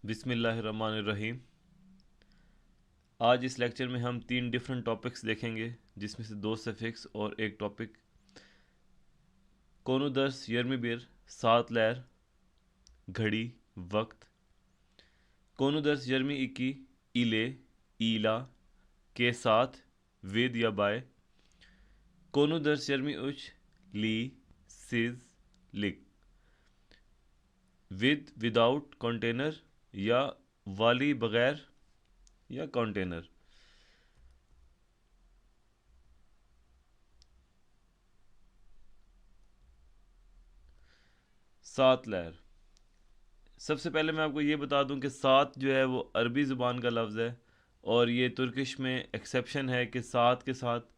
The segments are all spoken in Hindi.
बिस्मिल्लाहिर्रहमानिर्रहीम। आज इस लेक्चर में हम 3 डिफरेंट टॉपिक्स देखेंगे, जिसमें से 2 सफिक्स और एक टॉपिक। कोनु दर्स यर्मी बिर सात लहर घड़ी वक्त। कोनु दर्स यर्मी इकी इले ईला के साथ विद या बाय। कोनु दर्स यर्मी उच ली सिज लिक। विद विदाउट कंटेनर या वाली बगैर या कंटेनर। सात लहर। सबसे पहले मैं आपको ये बता दूं कि सात जो है वो अरबी ज़ुबान का लफ्ज़ है और ये तुर्किश में एक्सेप्शन है कि सात के साथ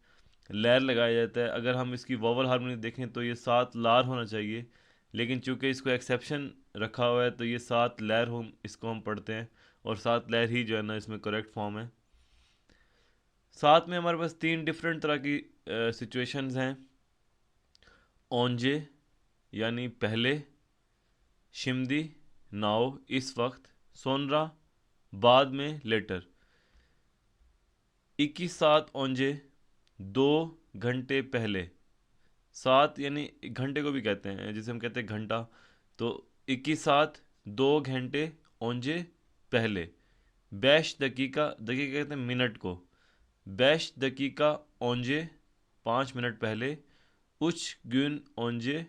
लहर लगाया जाता है। अगर हम इसकी वोवल हार्मोनी देखें तो ये सात लार होना चाहिए, लेकिन चूंकि इसको एक्सेप्शन रखा हुआ है तो ये सात लहर हम इसको हम पढ़ते हैं और सात लहर ही जो है ना इसमें करेक्ट फॉर्म है। सात में हमारे पास 3 डिफरेंट तरह की सिचुएशंस हैं। ओंजे यानी पहले, शिमदी नाव इस वक्त, सोनरा बाद में लेटर। 21 ओंजे 2 घंटे पहले। सात यानी घंटे को भी कहते हैं, जिसे हम कहते हैं घंटा। तो 21 2 घंटे ओंजे पहले। बैश दकीका, दकीका कहते हैं मिनट को। बैश दकीका ओंजे 5 मिनट पहले। उच गुन ओंजे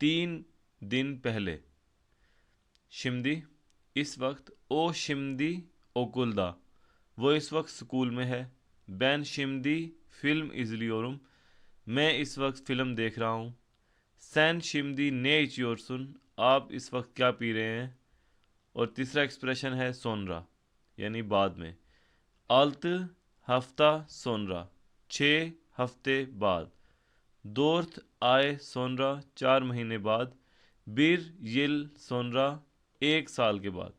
3 दिन पहले। शिमदी इस वक्त, ओ शिमदी ओकुलदा वो इस वक्त स्कूल में है। बैन शिमदी फिल्म इजलियोरुम मैं इस वक्त फ़िल्म देख रहा हूँ। सैन शिमदी ने इचियोरसुन आप इस वक्त क्या पी रहे हैं। और तीसरा एक्सप्रेशन है सोनरा यानी बाद में। आल्त हफ्ता सोनरा 6 हफ्ते बाद। दोर्थ आए सोनरा 4 महीने बाद। बिर यिल सोनरा 1 साल के बाद।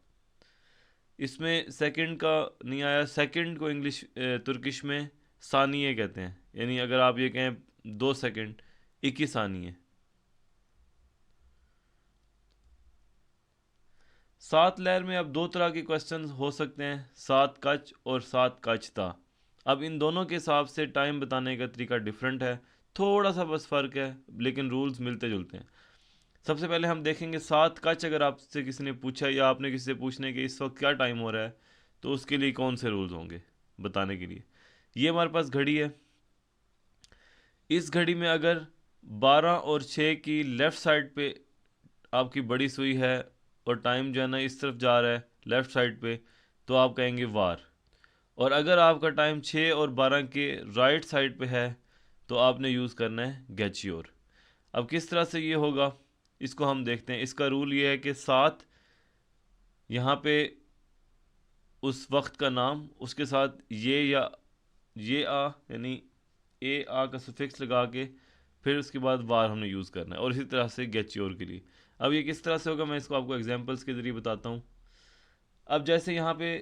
इसमें सेकंड का नहीं आया। सेकंड को इंग्लिश तुर्किश में सानिये कहते हैं, यानी अगर आप ये कहें 2 सेकंड 21 सानिये। सात लहर में अब 2 तरह के क्वेश्चंस हो सकते हैं, सात कच और सात कचता। अब इन दोनों के हिसाब से टाइम बताने का तरीका डिफरेंट है, थोड़ा सा बस फ़र्क है, लेकिन रूल्स मिलते जुलते हैं। सबसे पहले हम देखेंगे सात कच। अगर आपसे किसी ने पूछा या आपने किसी से पूछने कि इस वक्त क्या टाइम हो रहा है, तो उसके लिए कौन से रूल्स होंगे बताने के लिए। ये हमारे पास घड़ी है। इस घड़ी में अगर 12 और 6 की लेफ़्ट साइड पे आपकी बड़ी सुई है और टाइम जो है ना इस तरफ जा रहा है लेफ़्ट साइड पे, तो आप कहेंगे वार। और अगर आपका टाइम 6 और 12 के राइट साइड पे है तो आपने यूज़ करना है गैचियोर। अब किस तरह से ये होगा इसको हम देखते हैं। इसका रूल ये है कि 7 यहाँ पे उस वक्त का नाम, उसके साथ ये या ये आ यानी ए आ का सफिक्स लगा के फिर उसके बाद वार हमने यूज़ करना है, और इसी तरह से गेच्योर के लिए। अब ये किस तरह से होगा मैं इसको आपको एग्जांपल्स के ज़रिए बताता हूँ। अब जैसे यहाँ पे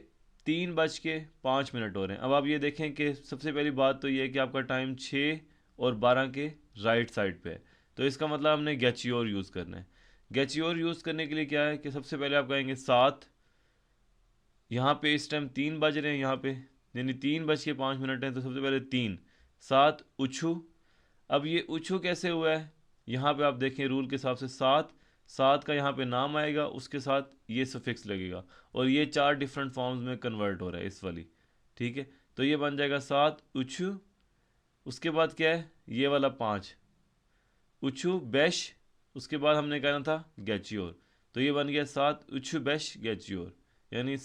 3:05 हो रहे हैं। अब आप ये देखें कि सबसे पहली बात तो ये है कि आपका टाइम 6 और 12 के राइट साइड पे है, तो इसका मतलब हमने गेच्योर यूज़ करना है। गेच्योर यूज़ करने के लिए क्या है कि सबसे पहले आप कहेंगे 7। यहाँ पे इस टाइम 3 बज रहे हैं, यहाँ पे यानी 3:05 हैं, तो सबसे पहले 3 7 उछू। अब ये उछू कैसे हुआ है, यहाँ पे आप देखें रूल के हिसाब से 7 7 का यहाँ पे नाम आएगा, उसके साथ ये सफिक्स लगेगा और ये 4 डिफरेंट फॉर्म्स में कन्वर्ट हो रहा है इस वाली। ठीक है, तो ये बन जाएगा 7 उछू। उसके बाद क्या है ये वाला 5 उछू बेश। उसके बाद हमने कहना था गैचियोर, तो ये बन गया 7 उछू बेश गैचियोर, यानी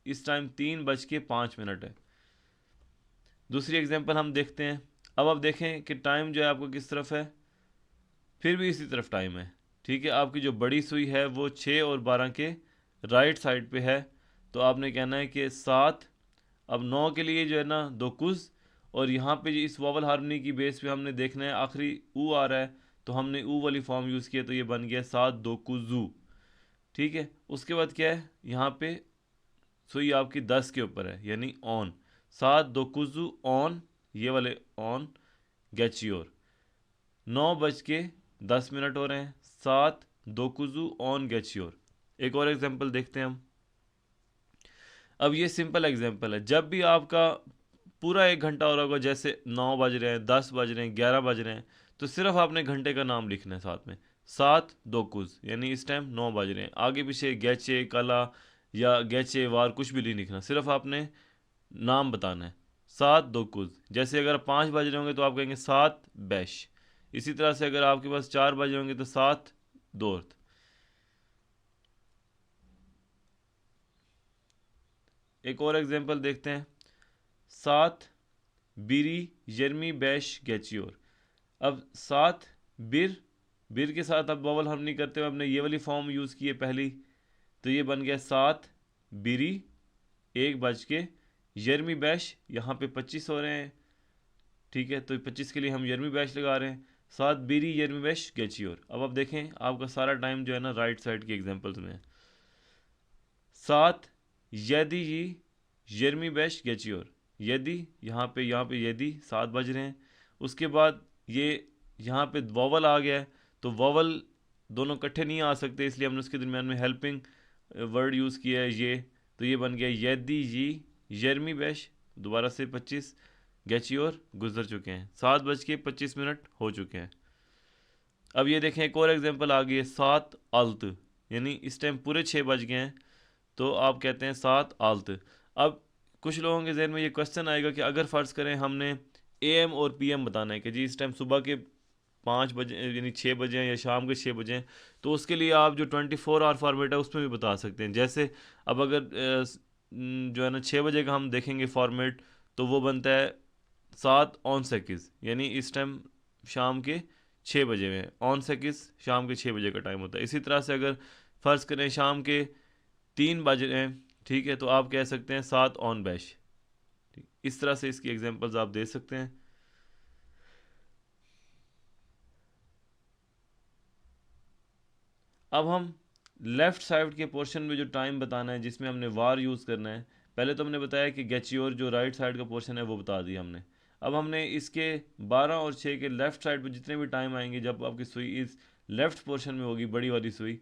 इस टाइम 3:05 है। दूसरी एग्जांपल हम देखते हैं। अब आप देखें कि टाइम जो है आपको किस तरफ है, फिर भी इसी तरफ टाइम है। ठीक है, आपकी जो बड़ी सुई है वो 6 और 12 के राइट साइड पे है, तो आपने कहना है कि 7। अब 9 के लिए जो है ना 2 कुज, और यहाँ पे इस वोवल हार्मनी की बेस पे हमने देखना है आखिरी ऊ आ रहा है, तो हमने ऊ वाली फॉर्म यूज़ किया, तो ये बन गया 7 2 कुजू। ठीक है, उसके बाद क्या है यहाँ पे सुई आपकी 10 के ऊपर है यानी ऑन। 7 2 कुजू ऑन, ये वाले ऑन गैचियोर। 9:10 हो रहे हैं, 7 2 कुजू ऑन गैचियोर। एक और एग्जांपल देखते हैं हम। अब ये सिंपल एग्जांपल है, जब भी आपका पूरा 1 घंटा हो रहा होगा, जैसे 9 बज रहे हैं, 10 बज रहे हैं, 11 बज रहे हैं, तो सिर्फ आपने घंटे का नाम लिखना है साथ में। 7 2 यानी इस टाइम 9 बज रहे हैं। आगे पीछे गैचे कला या गैचे वार कुछ भी नहीं लिखना, सिर्फ आपने नाम बताना है। 7 2 जैसे अगर 5 बज रहे होंगे तो आप कहेंगे 7 बैश। इसी तरह से अगर आपके पास 4 बज रहे होंगे तो 7 दोर्थ। एक और एग्जांपल देखते हैं। 7 बीरी यर्मी बैश गैचियोर। अब 7 बिर, बिर के साथ अब वॉवल हम नहीं करते हुए हमने ये वाली फॉर्म यूज़ की है पहली, तो ये बन गया 7 बिरी 1 बज के यर्मी बैश, यहाँ पे 25 हो रहे हैं, ठीक है, तो 25 के लिए हम यर्मी बैश लगा रहे हैं। 7 बिरी यर्मी बैश गैचियोर। अब आप देखें आपका सारा टाइम जो है ना राइट साइड के एग्जाम्पल्स में है। 7 यदि यर्मी बैश गैचियोर, यदि यहाँ पे यदि 7 बज रहे हैं, उसके बाद ये यहाँ पे वॉवल आ गया है, तो वॉवल दोनों इकट्ठे नहीं आ सकते, इसलिए हमने उसके दरमियान में हेल्पिंग वर्ड यूज़ किया है ये, तो ये बन गया यदि यर्मी बैश, दोबारा से 25 गैचियोर गुजर चुके हैं, 7 बज के 25 हो चुके हैं। अब ये देखें एक और एग्जांपल आ गई है, 7 आल्त, यानी इस टाइम पूरे 6 बज गए हैं, तो आप कहते हैं 7 आल्त। अब कुछ लोगों के जहन में ये क्वेश्चन आएगा कि अगर फ़र्ज़ करें हमने AM और PM बताना है कि जी इस टाइम सुबह के 5 बजे यानी 6 बजे हैं या शाम के 6 बजे हैं, तो उसके लिए आप जो 24 आवर फॉर्मेट है उसमें भी बता सकते हैं। जैसे अब अगर जो है ना 6 बजे का हम देखेंगे फॉर्मेट, तो वो बनता है 7 ऑन सेकिस, यानी इस टाइम शाम के 6 बजे में, ऑन सेकिस शाम के 6 बजे का टाइम होता है। इसी तरह से अगर फ़र्ज़ करें शाम के 3 बज रहे हैं, ठीक है, तो आप कह सकते हैं 7 ऑन बैश। ठीक, इस तरह से इसकी एग्जांपल्स आप दे सकते हैं। अब हम लेफ़्ट साइड के पोर्शन में जो टाइम बताना है, जिसमें हमने वार यूज़ करना है, पहले तो हमने बताया कि गैचियोर जो राइट साइड का पोर्शन है वो बता दिया हमने। अब हमने इसके 12 और 6 के लेफ़्ट साइड पे जितने भी टाइम आएंगे, जब आपकी सुई इस लेफ़्ट पोर्शन में होगी, बड़ी वाली सुई,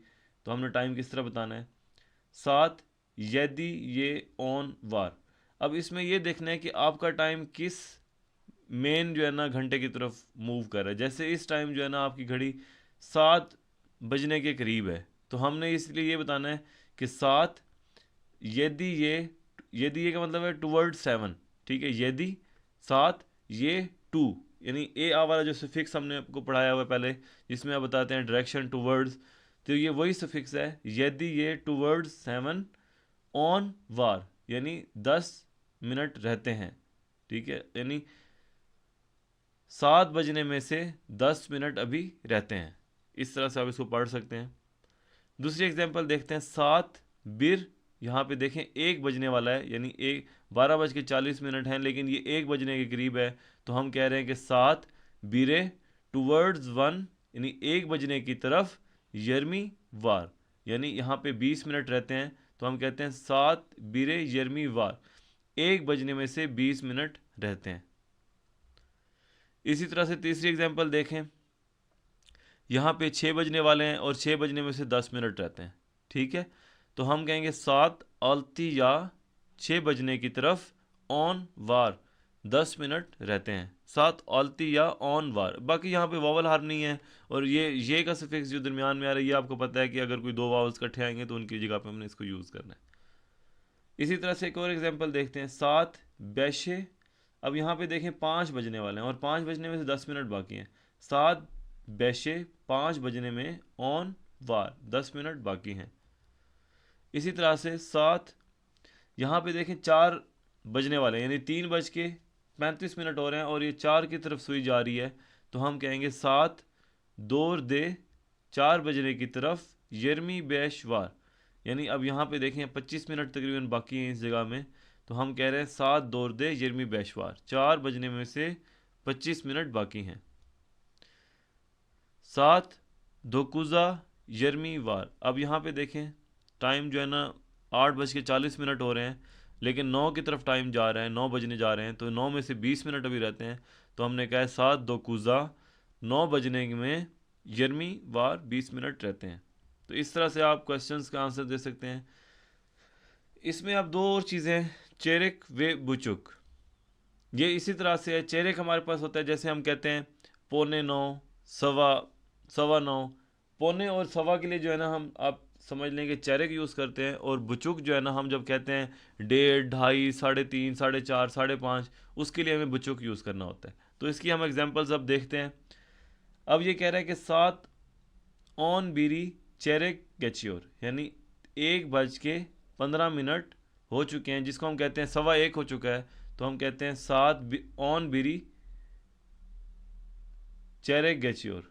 तो हमने टाइम किस तरह बताना है। 7 यदि ये ऑन वार। अब इसमें ये देखना है कि आपका टाइम किस मेन जो है ना घंटे की तरफ मूव कर रहा है। जैसे इस टाइम जो है ना आपकी घड़ी 7 बजने के करीब है, तो हमने इसलिए ये बताना है कि 7 यदि ये, यदि ये का मतलब है टूवर्ड 7, ठीक है, यदि 7 ये 2, यानी ए आ वाला जो सफिक्स हमने आपको पढ़ाया हुआ है पहले, जिसमें आप बताते हैं डायरेक्शन टूवर्ड्स, तो ये वही सफिक्स है, यदि ये टूवर्ड्स 7 ऑन वार, यानी 10 मिनट रहते हैं, ठीक है, यानी 7 बजने में से 10 मिनट अभी रहते हैं। इस तरह से आप इसको पढ़ सकते हैं। दूसरी एग्जांपल देखते हैं। 7 बिर, यहाँ पे देखें 1 बजने वाला है, यानी 12 बज के 40 हैं, लेकिन ये 1 बजने के करीब है, तो हम कह रहे हैं कि 7 बिरे टूवर्ड्स 1, यानी 1 बजने की तरफ यर्मी वार, यानी यहाँ पे 20 मिनट रहते हैं, तो हम कहते हैं 7 बिरे यर्मी वार, 1 बजने में से 20 मिनट रहते हैं। इसी तरह से तीसरी एग्जांपल देखें। यहाँ पे 6 बजने वाले हैं और 6 बजने में से 10 मिनट रहते हैं, ठीक है, तो हम कहेंगे 7 आल्ती या 6 बजने की तरफ ऑन वार 10 मिनट रहते हैं। 7 आल्ती या ऑन वार। बाकी यहाँ पे वावल हार्फ नहीं है, और ये का सफिक्स जो दरमियान में आ रहा है, ये आपको पता है कि अगर कोई 2 वावल्स इकट्ठे आएंगे तो उनकी जगह पे हमने इसको यूज़ करना है। इसी तरह से एक और एग्जांपल देखते हैं। 7 बैशे। अब यहाँ पे देखें 5 बजने वाले हैं और 5 बजने में से 10 मिनट बाकी हैं। 7 बैशे 5 बजने में ऑन वार 10 मिनट बाकी हैं। इसी तरह से 7, यहाँ पे देखें 4 बजने वाले हैं, यानी 3 बज के 35 हो रहे हैं और ये 4 की तरफ सुई जा रही है, तो हम कहेंगे 7 दे 4 बजने की तरफ यर्मी बैश वार, यानी अब यहाँ पे देखें 25 मिनट तकरीबन बाकी हैं इस जगह में, तो हम कह रहे हैं 7 दे यर्मी बैश वार, 4 बजने में से 25 मिनट बाकी हैं। 7 दोकुज़ा यर्मी वार। अब यहाँ पे देखें टाइम जो है ना 8 बज के 40 हो रहे हैं, लेकिन 9 की तरफ टाइम जा रहा है, 9 बजने जा रहे हैं, तो 9 में से 20 मिनट अभी रहते हैं, तो हमने कहा है 7 दोकुज़ा 9 बजने में यर्मी वार 20 मिनट रहते हैं। तो इस तरह से आप क्वेश्चंस का आंसर दे सकते हैं। इसमें अब दो और चीज़ें, चेरेक वे बुचुक, ये इसी तरह से है। चेरेक हमारे पास होता है, जैसे हम कहते हैं पौने नौ, सवा, सवा नौ। पौने और सवा के लिए जो है ना हम, आप समझ लें कि चेरेक यूज़ करते हैं, और बुचुक जो है ना हम जब कहते हैं डेढ़, ढाई, साढ़े तीन, साढ़े चार, साढ़े पाँच, उसके लिए हमें बुचुक यूज़ करना होता है। तो इसकी हम एग्जांपल्स अब देखते हैं। अब ये कह रहा है कि 7 बीरी चेरेक गेच्योर, यानी 1:15 हो चुके हैं, जिसको हम कहते हैं 1:15 हो चुका है, तो हम कहते हैं 7 बीरी चेरेक गेच्योर।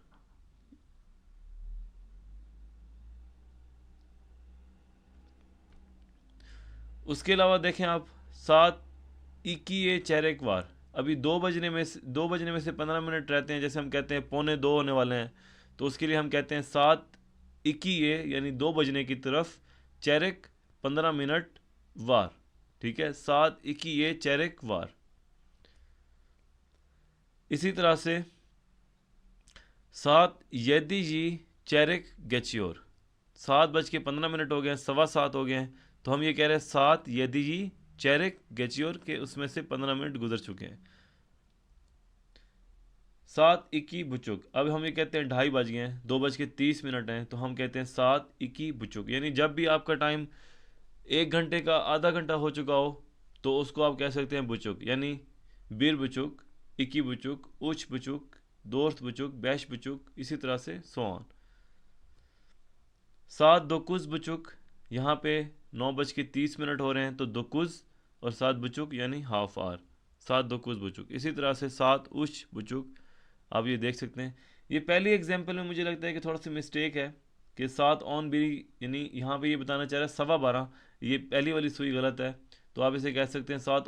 उसके अलावा देखें आप, 7 चेरेक वार, अभी 2 बजने में से 15 मिनट रहते हैं, जैसे हम कहते हैं पौने 2 होने वाले हैं, तो उसके लिए हम कहते हैं 7 यानी 2 बजने की तरफ, चेरेक 15 मिनट वार। ठीक है, 7 चेरेक वार। इसी तरह से 7 चेरेक गेच्योर, 7:15 हो गए, 7:15 हो गए हैं, तो हम ये कह रहे हैं 7 चेरेक गेच्योर के उसमें से 15 मिनट गुजर चुके हैं। 7 बुचुक, अब हम ये कहते हैं 2:30 बज गए हैं, 2:30 हैं, तो हम कहते हैं 7 बुचुक, यानी जब भी आपका टाइम 1 घंटे का आधा घंटा हो चुका हो, तो उसको आप कह सकते हैं बुचुक, यानी बीर बुचुक, इकी बुचुक, उच बुचुक, दोस्त बुचुक, बैश बुचुक, इसी तरह से सो ऑन। 7 बुचुक, यहाँ पे 9:30 हो रहे हैं, तो दोकुज और 7 बुचुक यानी हाफ आवर, 7 बुचुक। इसी तरह से 7 बुचुक, आप ये देख सकते हैं। ये पहली एग्जाम्पल में मुझे लगता है कि थोड़ा सा मिस्टेक है, कि 7 यानी यहाँ पे ये बताना चाह रहा है 12:15, ये पहली वाली सुई गलत है, तो आप इसे कह सकते हैं 7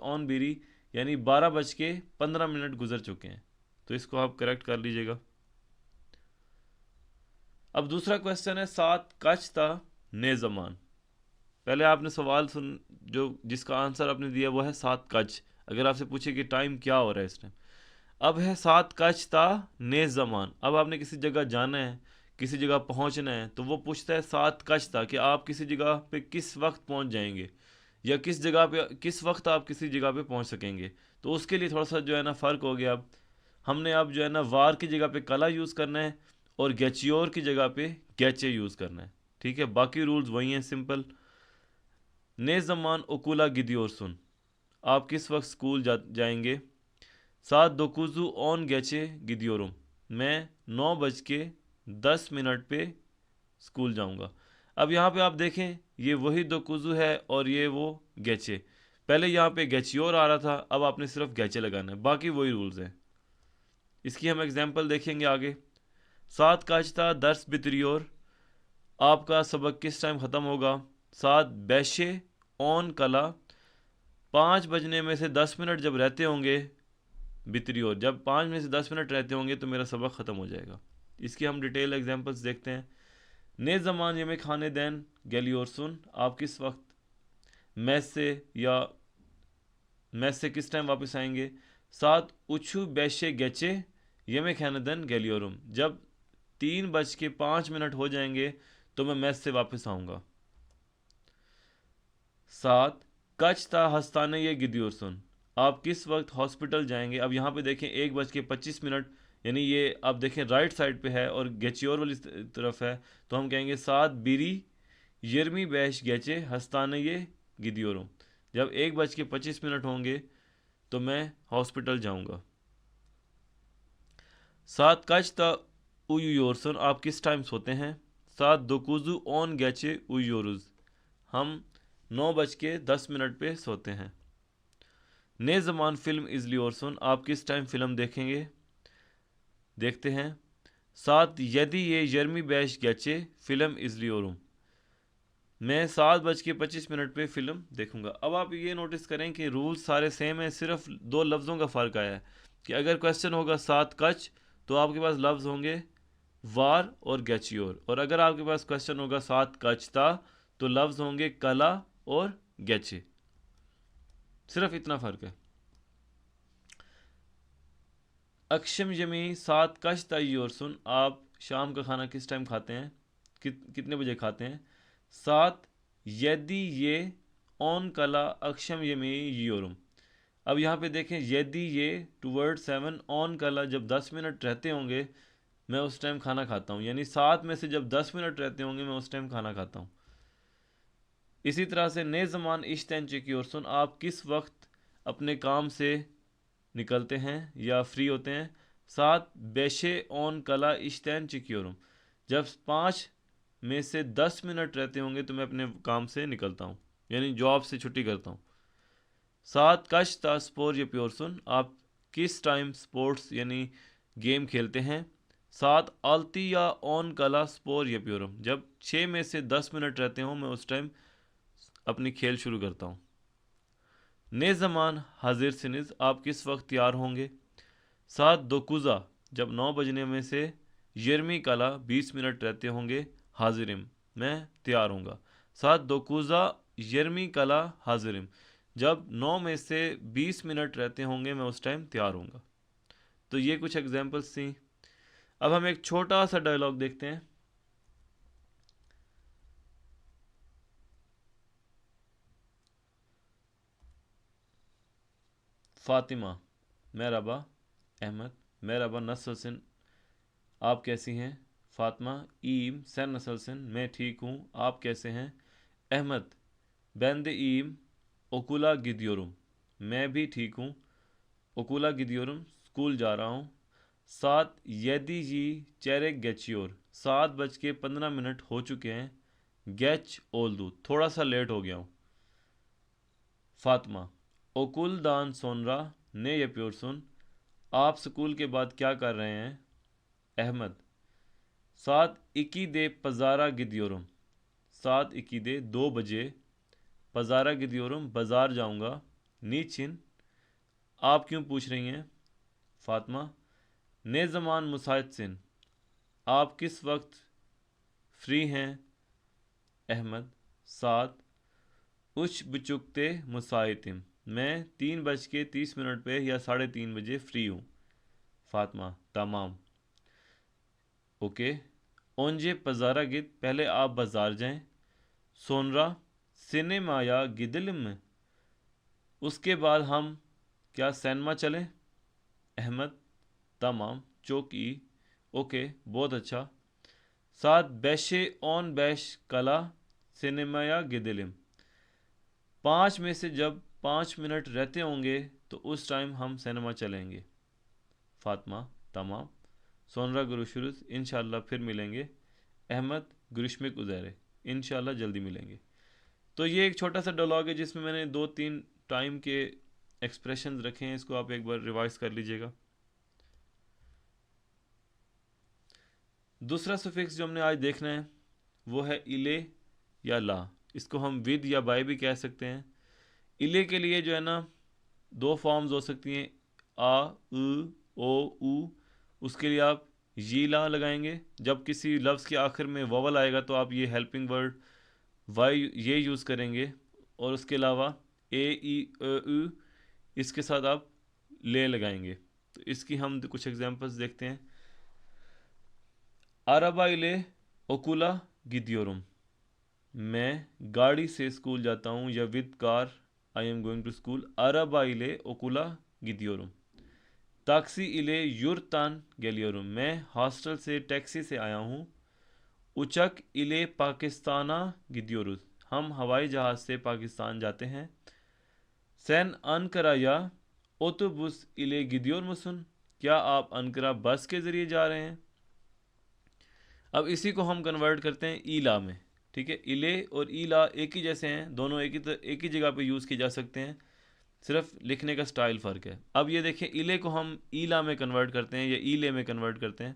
यानी 12:15 गुजर चुके हैं, तो इसको आप करेक्ट कर लीजिएगा। अब दूसरा क्वेश्चन है 7 ने ज़मान। पहले आपने सवाल सुन, जो जिसका आंसर आपने दिया वो है 7 अगर आपसे पूछे कि टाइम क्या हो रहा है इस टाइम, अब है 7 ने ज़मान। अब आपने किसी जगह जाना है, किसी जगह पहुंचना है, तो वो पूछता है 7 कि आप किसी जगह पे किस वक्त पहुंच जाएंगे, या किस जगह पे किस वक्त आप किसी जगह पे पहुंच सकेंगे। तो उसके लिए थोड़ा सा जो है ना फ़र्क हो गया। अब हमने अब जो है ना वार की जगह पे कला यूज़ करना है, और गैचियोर की जगह पे गैचे यूज़ करना है। ठीक है, बाकी रूल्स वही हैं, सिंपल। ने ज़मान ओकुला गिदियोर सुन, आप किस वक्त स्कूल जाएंगे। 7 ऑन गैचे गिदियोरुम, मैं 9:10 पे स्कूल जाऊंगा। अब यहाँ पे आप देखें, ये वही दोकुजू है और ये वो गैचे। पहले यहाँ पे गैचियोर आ रहा था, अब आपने सिर्फ गैचे लगाना है, बाकी वही रूल्स हैं। इसकी हम एग्जांपल देखेंगे आगे। 7 दर्स बितरियोर, आपका सबक किस टाइम ख़त्म होगा। 7 ऑन कला, 5 बजने में से 10 मिनट जब रहते होंगे, बितरी ओर जब 5 में से 10 मिनट रहते होंगे तो मेरा सबक ख़त्म हो जाएगा। इसकी हम डिटेल एग्जांपल्स देखते हैं। ने ज़मान ये में खाने दैन गैली और सुन, आप किस वक्त मैस से या मैस से किस टाइम वापस आएंगे। 7 बैशे गैचे ये में खाने दैन गैली और, जब 3:05 हो जाएंगे तो मैं मैस से वापस आऊँगा। 7 हस्ताने ये गिदी और सुन, आप किस वक्त हॉस्पिटल जाएंगे। अब यहाँ पे देखें 1:25, यानी ये आप देखें राइट साइड पे है और गेचियोर वाली तरफ है, तो हम कहेंगे 7 बीरी यर्मी बैश गैचे हस्ताने ये गिदियोरों, जब 1:25 होंगे तो मैं हॉस्पिटल जाऊँगा। 7 उयूयोरसन, आप किस टाइम सोते हैं। 7 दोकुजू ऑन गैचे उयूयोरुज, हम 9:10 पे सोते हैं। ने ज़मान फ़िल्म इज़ली और सुन, आप किस टाइम फ़िल्म देखेंगे, देखते हैं। 7 यदि ये यर्मी बैश गैचे फ़िल्म इज़ली और, मैं 7:25 पे फ़िल्म देखूंगा। अब आप ये नोटिस करें कि रूल्स सारे सेम हैं, सिर्फ दो लफ्ज़ों का फ़र्क आया है कि अगर क्वेश्चन होगा 7 तो आपके पास लफ्ज़ होंगे वार और गैचियोर, और अगर आपके पास क्वेश्चन होगा 7 तो लफ्ज़ होंगे कला और गैचे। सिर्फ इतना फ़र्क है। अक्षम यमी 7 और सुन, आप शाम का खाना किस टाइम खाते हैं, कितने बजे खाते हैं। 7 यदि ये ऑन कला अक्षम यमी योरम। अब यहाँ पे देखें, यदि ये टूवर्ड 7 ऑन कला, जब 10 मिनट रहते होंगे मैं उस टाइम खाना खाता हूँ, यानी 7 में से जब 10 मिनट रहते होंगे मैं उस टाइम खाना खाता हूँ। इसी तरह से ने ज़मान इश्तैन चेकी और सुन, आप किस वक्त अपने काम से निकलते हैं या फ्री होते हैं। 7 बेशे ऑन कला इश्तैन चिक्योरम, जब 5 में से 10 मिनट रहते होंगे तो मैं अपने काम से निकलता हूँ, यानी जॉब से छुट्टी करता हूँ। 7 कश ता स्पोर या प्योर सुन, आप किस टाइम स्पोर्ट्स यानी गेम खेलते हैं। 7 आलती या ऑन कला स्पोर या प्योरम, जब 6 में से 10 मिनट रहते हों मैं उस टाइम अपनी खेल शुरू करता हूँ। ने ज़मान हाजिर सिनिज, आप किस वक्त तैयार होंगे। 7 दोकुज़ा, जब 9 बजने में से यरमी कला 20 मिनट रहते होंगे हाजिरिम, मैं तैयार होऊंगा। 7 दोकुज़ा यरमी कला हाजिरिम, जब 9 में से 20 मिनट रहते होंगे मैं उस टाइम तैयार होऊंगा। तो ये कुछ एग्जांपल्स थी। अब हम एक छोटा सा डायलॉग देखते हैं। फातिमा, मेहरबा। अहमद, मेहरबा नस्ल सिन, आप कैसी हैं। फातिमा, ईम सैन नस्ल सिन, मैं ठीक हूँ, आप कैसे हैं। अहमद, बैंद ईम ओकुला गिदियोरुम, मैं भी ठीक हूँ, ओकुला गिदियोरुम, स्कूल जा रहा हूँ। 7 यदि जी चेरे गेचियोर, 7:15 हो चुके हैं। गेच ओल्दू, थोड़ा सा लेट हो गया हूँ। फातिमा, ओकुल दान सोनरा ने यप्योर सुन, आप स्कूल के बाद क्या कर रहे हैं। अहमद, 7 इकी दे पजारा गिदियोरुम, 7 इकी दे 2 बजे, पजारा गिदियोरुम, बाज़ार जाऊंगा। नीचिन, आप क्यों पूछ रही हैं। फातिमा, ने ज़मान मुसाइद सिन, आप किस वक्त फ्री हैं। अहमद, 7 उच बचुकते मुसाइतिम, मैं 3:30 पे या 3:30 बजे फ्री हूँ। फातिमा, तमाम, ओके। ओंजे पजारा गिद, पहले आप बाज़ार जाएं। सोनरा, सिनेमा या गिदलिम में, उसके बाद हम क्या सैनमा चलें। अहमद, तमाम, चौकी, ओके, बहुत अच्छा। 7 बैशे ऑन बैश कला सिनेमा या गिदलिम, 5 में से जब 5 मिनट रहते होंगे तो उस टाइम हम सिनेमा चलेंगे। फातिमा, तमाम। सोनरा, गुरुशुरुस, इंशाल्लाह फिर मिलेंगे। अहमद, गुरुशमिक उज़ैरे, इंशाल्लाह जल्दी मिलेंगे। तो ये एक छोटा सा डायलॉग है जिसमें मैंने 2-3 टाइम के एक्सप्रेशंस रखे हैं, इसको आप एक बार रिवाइज कर लीजिएगा। दूसरा सुफिक्स जो हमने आज देखना है वो है इले या ला, इसको हम विद या बाय भी कह सकते हैं। इले के लिए जो है ना 2 फॉर्म्स हो सकती हैं, आ, उ, ओ, उ। उसके लिए आप ये ला लगाएंगे। जब किसी लफ्ज़ के आखिर में ववल आएगा तो आप ये हेल्पिंग वर्ड वाई ये यूज़ करेंगे। और उसके अलावा ए, ई, उ, इसके साथ आप ले लगाएंगे। तो इसकी हम कुछ एग्जांपल्स देखते हैं। अरबा इले ओकुला गिदियोरुम, मैं गाड़ी से स्कूल जाता हूँ, या with car I am going to school. अरबा इले ओकुला गिदियोरुम। टैक्सी इले युरतान गेलियोरुम, मैं हॉस्टल से टैक्सी से आया हूँ। उचक इले पाकिस्ताना गिदियोरुस, हम हवाई जहाज़ से पाकिस्तान जाते हैं। सैन अनकरा या ओतोबुस इले गिदियोर मुसन, क्या आप अनकरा बस के ज़रिए जा रहे हैं। अब इसी को हम कन्वर्ट करते हैं ईला में। ठीक है, इले और ईला एक ही जैसे हैं, दोनों एक ही जगह पे यूज़ किए जा सकते हैं, सिर्फ लिखने का स्टाइल फ़र्क है। अब ये देखिए, इले को हम ईला में कन्वर्ट करते हैं या ईले में कन्वर्ट करते हैं।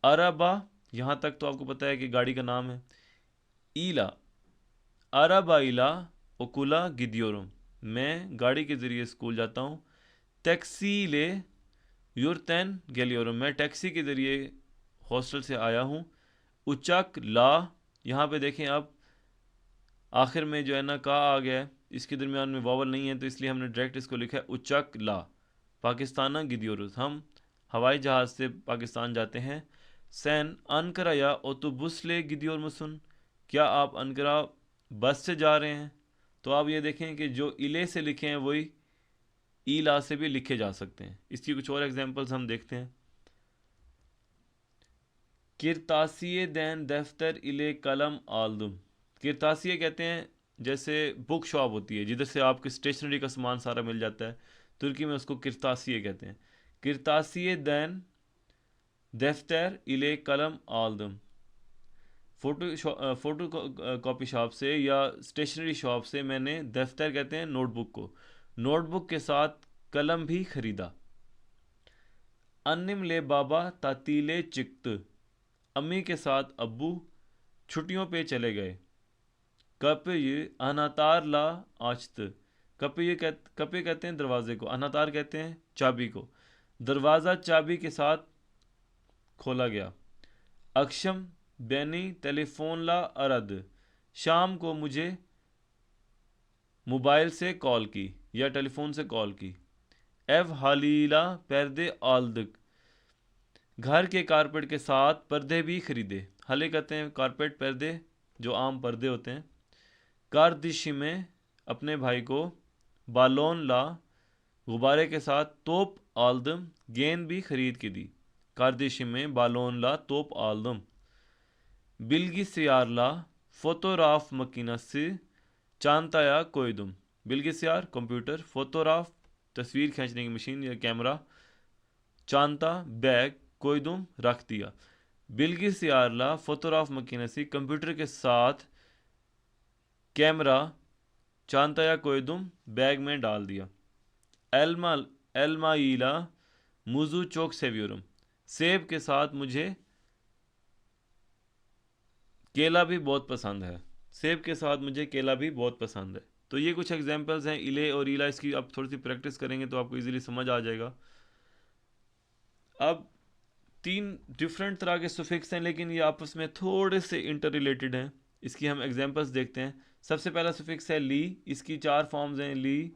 अरबा, यहाँ तक तो आपको पता है कि गाड़ी का नाम है। ईला, अरबा इला ओकुला गिदियोरुम, मैं गाड़ी के ज़रिए स्कूल जाता हूँ। टैक्सी ले यूरतैन गेलियोरुम, मैं टैक्सी के ज़रिए हॉस्टल से आया हूँ। उचक ला, यहाँ पे देखें आप आखिर में जो है ना का आ गया है, इसके दरमियान में वावल नहीं है तो इसलिए हमने डायरेक्ट इसको लिखा है उचक ला पाकिस्ताना गिदियोरुस, हम हवाई जहाज़ से पाकिस्तान जाते हैं। सैन अनकरा या ओतोबुसले गिदियोर मुसन, क्या आप अनकरा बस से जा रहे हैं। तो आप ये देखें कि जो इले से लिखे हैं वही ईला से भी लिखे जा सकते हैं। इसकी कुछ और एग्जांपल्स हम देखते हैं। किरतासिये दैन दफ्तर इले कलम आलदुम। किरतासिये कहते हैं जैसे बुक शॉप होती है जिधर से आपके स्टेशनरी का सामान सारा मिल जाता है, तुर्की में उसको किरतासिये कहते हैं। किरतासिये दैन दफ्तर इले कलम आलदुम। फोटो कॉपी शॉप से या स्टेशनरी शॉप से मैंने दफ्तर कहते हैं नोटबुक को, नोटबुक के साथ कलम भी खरीदा। अन्निम ले बाबा तातीले चिकत। अम्मी के साथ अब्बू छुट्टियों पे चले गए। कपय अनातार ला आचत। कपय कहते हैं दरवाजे को, अनातार कहते हैं चाबी को। दरवाज़ा चाबी के साथ खोला गया। अक्षम बैनी टेलीफोन ला अरद। शाम को मुझे मोबाइल से कॉल की या टेलीफोन से कॉल की। एव हालीला पर्दे आल्दक। घर के कारपेट के साथ पर्दे भी खरीदे। हले कहते हैं कारपेट, पर्दे जो आम पर्दे होते हैं। कारदिशी में अपने भाई को बालोन ला गुब्बारे के साथ तोप आलदम गेंद भी खरीद के दी। कारदिशी में बालोन ला तोप आलदम। बिल्गी सियार ला फोटोग्राफ मकीना से चांताया कोयदुम। बिल्गी सियार कंप्यूटर, फोटोग्राफ तस्वीर खींचने की मशीन या कैमरा, चांता बैग, कोयदुम रख दिया। बिल्गी सियारला फोटोग्राफ मकीनसी कंप्यूटर के साथ कैमरा चांता या कोयदुम बैग में डाल दिया। एल्मा एल्माइला मुजू चौक सेव्यूरम। सेब के साथ मुझे केला भी बहुत पसंद है। सेब के साथ मुझे केला भी बहुत पसंद है। तो ये कुछ एग्जांपल्स हैं इले और ईला। इसकी आप थोड़ी सी प्रैक्टिस करेंगे तो आपको इजीली समझ आ जाएगा। अब 3 डिफरेंट तरह के सुफिक्स हैं लेकिन ये आपस में थोड़े से इंटर रिलेटेड हैं। इसकी हम एग्जांपल्स देखते हैं। सबसे पहला सुफिक्स है ली। इसकी 4 फॉर्म्स हैं, ली,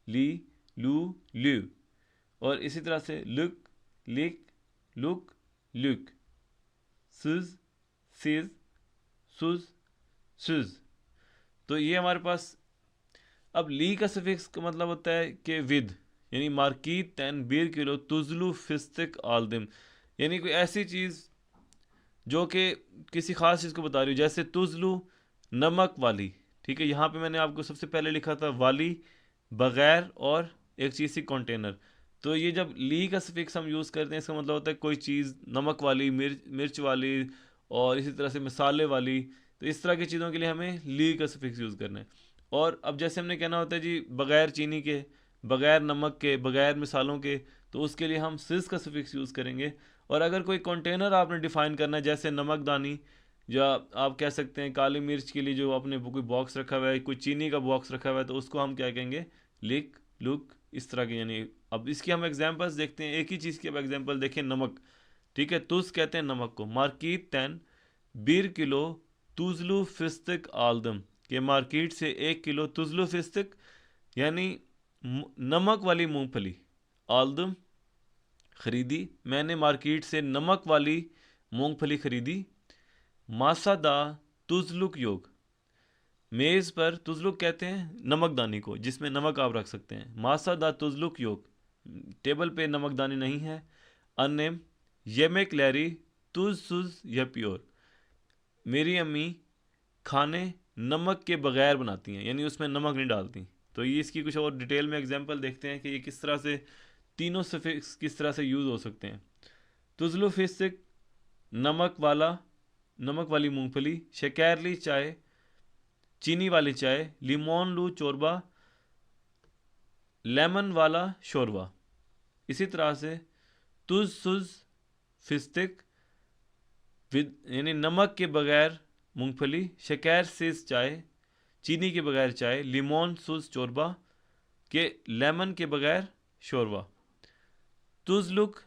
ली, लू, ल्यू। और इसी तरह से लुक, लिक, लुक, लुक, सुज, सिज, सुज, सुज। तो ये हमारे पास। अब ली का सफिक्स का मतलब होता है कि विद, यानी मार्कीत तैन बीर किलो तुजलू फिस्तिक आलदिम, यानी कोई ऐसी चीज़ जो कि किसी ख़ास चीज़ को बता रही हो, जैसे तुजलू नमक वाली। ठीक है, यहाँ पे मैंने आपको सबसे पहले लिखा था वाली बग़ैर और एक चीज़ सी कंटेनर। तो ये जब ली का सफिक्स हम यूज़ करते हैं इसका मतलब होता है कोई चीज़ नमक वाली, मिर्च वाली और इसी तरह से मसाले वाली। तो इस तरह की चीज़ों के लिए हमें ली का सफिक्स यूज़ करना है। और अब जैसे हमने कहना होता है जी बग़ैर चीनी के, बग़ैर नमक के, बग़ैर मिसालों के, तो उसके लिए हम सिस का सफिक्स यूज़ करेंगे। और अगर कोई कंटेनर आपने डिफ़ाइन करना है जैसे नमकदानी, या आप कह सकते हैं काली मिर्च के लिए जो आपने कोई बॉक्स रखा हुआ है, कोई चीनी का बॉक्स रखा हुआ है, तो उसको हम क्या कहेंगे, लिक, लुक, इस तरह के। यानी अब इसकी हम एग्जांपल्स देखते हैं। एक ही चीज़ की अब एग्जांपल देखें, नमक। ठीक है, तुस कहते हैं नमक को। मार्कीट तैन बीर किलो तुजलू फिस्तिक आलदम, के मार्केट से 1 किलो तुजलू फिस्तिक यानी नमक वाली मूंगफली, आलदम खरीदी। मैंने मार्केट से नमक वाली मूंगफली खरीदी। मासादा तुजलुक योग, मेज़ पर तुजलुक कहते हैं नमकदानी को जिसमें नमक आप रख सकते हैं। मासादा तुजलुक योग, टेबल पे नमकदानी नहीं है। अन्य येमेक लैरी तुज सुज या प्योर, मेरी अम्मी खाने नमक के बगैर बनाती हैं, यानी उसमें नमक नहीं डालती। तो ये इसकी कुछ और डिटेल में एग्जांपल देखते हैं कि ये किस तरह से तीनों सफिक्स किस तरह से यूज़ हो सकते हैं। तुजलु फिस्तिक नमक वाली मूंगफली, शक्करली चाय चीनी वाली चाय, लिमोन लू चोरबा लेमन वाला शोरबा। इसी तरह से तुज सुज फिस्तिक यानी नमक के बगैर मूंगफली, शक्कर सिज चाय चीनी के बगैर चाय, लिमोन सुज चोरबा के लेमन के बगैर शोरबा। तुजलुक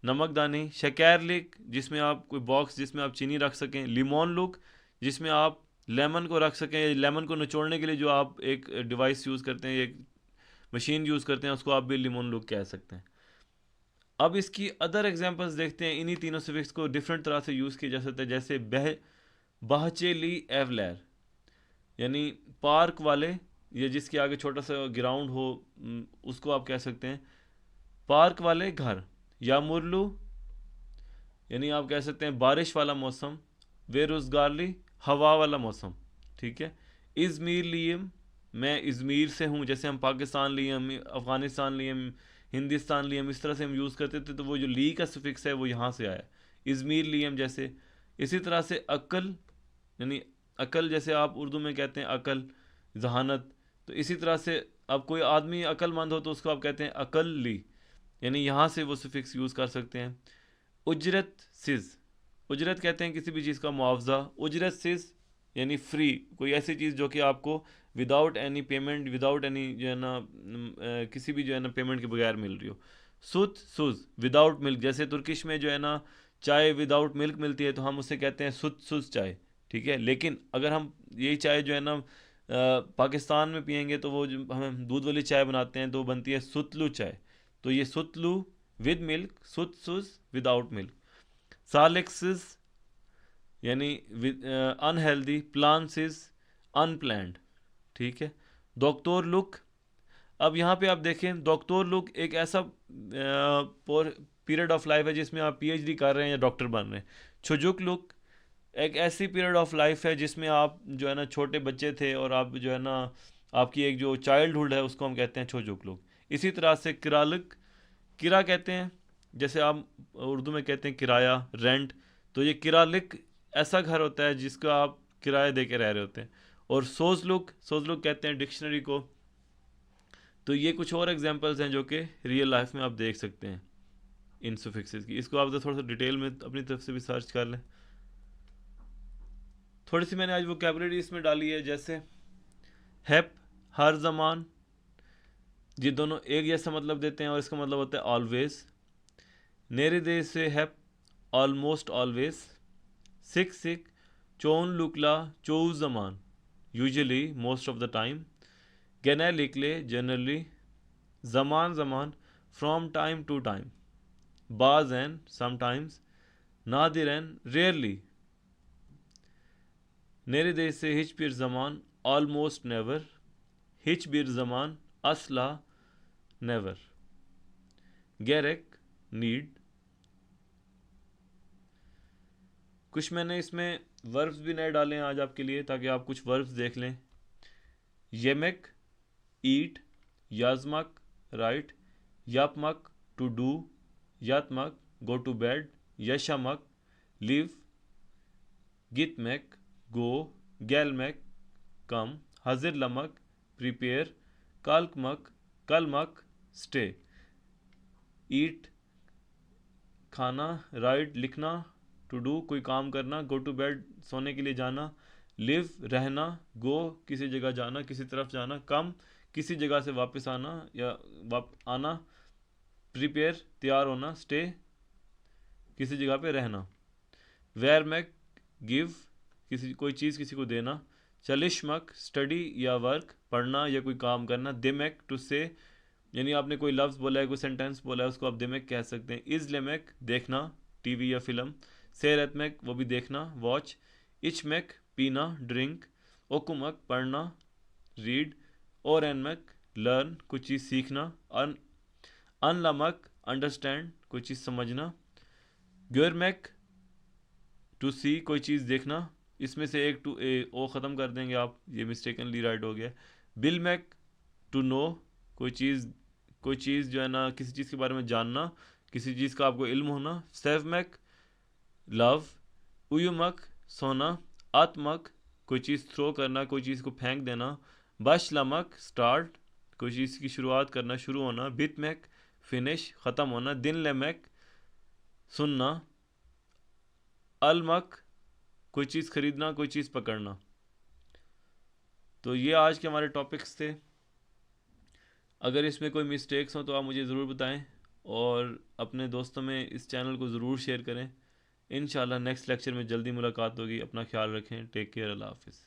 नमकदानी, शक्करलिक जिसमें आप कोई बॉक्स जिसमें आप चीनी रख सकें, लिमोन लुक जिसमें आप लेमन को रख सकें, लेमन को निचोड़ने के लिए जो आप एक डिवाइस यूज़ करते हैं, एक मशीन यूज़ करते हैं, उसको आप भी लिमोन लुक कह सकते हैं। अब इसकी अदर एग्जांपल्स देखते हैं। इन्हीं तीनों सफिक्स को डिफरेंट तरह से यूज़ किया जा सकता है। जैसे बाहचेली एवलैर, यानी पार्क वाले या जिसके आगे छोटा सा ग्राउंड हो, उसको आप कह सकते हैं पार्क वाले घर। या मुरलू यानी आप कह सकते हैं बारिश वाला मौसम। बेरोजगारी हवा वाला मौसम। ठीक है। इज़मीर लियम, मैं इज़मीर से हूँ, जैसे हम Pakistan Liam, Afghanistan Liam, Hindustan Liam, इस तरह से हम यूज़ करते थे, तो वो जो ली का सफिक्स है वो यहाँ से आया, इज़मीर लियम जैसे। इसी तरह से अक्ल, यानी अकल, जैसे आप उर्दू में कहते हैं अकल, जहानत, तो इसी तरह से अब कोई आदमी अक्लमंद हो तो उसको आप कहते हैं अकल्ली, यानी यहाँ से वो सफिक्स यूज़ कर सकते हैं। उजरत सिज, उजरत कहते हैं किसी भी चीज़ का मुआवजा। उजरत सिज यानी फ्री, कोई ऐसी चीज़ जो कि आपको without any payment, without any जो है ना किसी भी जो है ना पेमेंट के बगैर मिल रही हो। सुत सुज विदाउट मिल्क, जैसे तुर्किश में जो है ना चाय विदाउट मिल्क मिलती है तो हम उसे कहते हैं सुत सुज चाय। ठीक है। लेकिन अगर हम यही चाय जो है ना पाकिस्तान में पियेंगे तो वो जो हम दूध वाली चाय बनाते हैं तो वो बनती है सुतलू चाय। तो ये सुतलू विद मिल्क, सुत सुज विदाउट मिल्क। सालेक्सिस यानी अनहेल्दी, प्लान्स इज अनप्लैंड। ठीक है। डॉक्टर लुक, अब यहाँ पे आप देखें डॉक्टर लुक एक ऐसा पीरियड ऑफ लाइफ है जिसमें आप पीएचडी कर रहे हैं या डॉक्टर बन रहे हैं। छुजुक लुक एक ऐसी पीरियड ऑफ लाइफ है जिसमें आप जो है ना छोटे बच्चे थे और आप जो है ना आपकी एक जो चाइल्डहुड है उसको हम कहते हैं छोजुक लुक। इसी तरह से किरालक, किरा कहते हैं जैसे आप उर्दू में कहते हैं किराया, रेंट, तो ये किरालिक ऐसा घर होता है जिसका आप किराया दे के रह रहे होते हैं। और सोजलुक, सोजलुक कहते हैं डिक्शनरी को। तो ये कुछ और एग्जांपल्स हैं जो कि रियल लाइफ में आप देख सकते हैं इन सुफिक्सेस की। इसको आप तो थोड़ा सा डिटेल में अपनी तरफ से भी सर्च कर लें। थोड़ी सी मैंने आज वोकैबुलरी इसमें डाली है, जैसे हैप, हर जमान, ये दोनों एक जैसा मतलब देते हैं और इसका मतलब होता है ऑलवेज। नेरे दे से हैप, ऑलमोस्ट ऑलवेज। सिक सिक, चोन लुकला, चोउ जमान, usually most of the time. genellikle generally, zaman zaman, from time to time, bazen sometimes, nadiren rarely, nerede से hiçbir zaman, almost never, hiçbir zaman, asla, never, gerek need। कुछ मैंने इसमें वर्ब्स भी नए डाले हैं आज आपके लिए ताकि आप कुछ वर्ब्स देख लें। येमेक eat, yazmak write, yapmak to do, yatmak go to bed, yaşamak live, gitmek go, gelmek come, hazırlamak prepare, kalmak stay। eat खाना, write लिखना, to do कोई काम करना, go to bed सोने के लिए जाना, live रहना, go किसी जगह जाना, किसी तरफ जाना, come किसी जगह से वापस आना या आना, प्रिपेयर तैयार होना, स्टे किसी जगह पे रहना, वेयर मैक गिव किसी कोई चीज़ किसी को देना, चलिशमक स्टडी या वर्क पढ़ना या कोई काम करना, दिमैक टू से यानी आपने कोई लफ्ज़ बोला है, कोई सेंटेंस बोला है, उसको आप दिमैक कह सकते हैं। इज़लेमैक देखना टीवी या फिल्म, सेरतमैक वो भी देखना वॉच, इचमैक पीना ड्रिंक, ओकुमक पढ़ना रीड, और एनमक लर्न कुछ चीज़ सीखना, अनलमक अंडरस्टैंड कोई चीज़ समझना, ग्योरमैक टू सी कोई चीज़ देखना। इसमें से एक टू ए ओ ख़त्म कर देंगे आप, ये मिस्टेकनली राइट हो गया। बिलमैक टू नो कोई चीज़ जो है ना किसी चीज़ के बारे में जानना, किसी चीज़ का आपको इल्म होना। सेवमैक लव, उयुमक सोना, आत्मक कोई चीज़ थ्रो करना, कोई चीज़ को फेंक देना, बशलमक स्टार्ट कोई चीज़ की शुरुआत करना, शुरू होना, बितमैक फिनिश ख़त्म होना, दिन लेमैक सुनना, अलमक कोई चीज़ खरीदना, कोई चीज़ पकड़ना। तो ये आज के हमारे टॉपिक्स थे। अगर इसमें कोई मिस्टेक्स हो तो आप मुझे ज़रूर बताएं और अपने दोस्तों में इस चैनल को ज़रूर शेयर करें। इंशाल्लाह नेक्स्ट लेक्चर में जल्दी मुलाकात होगी। अपना ख्याल रखें। Take care. अल्लाह हाफिज़।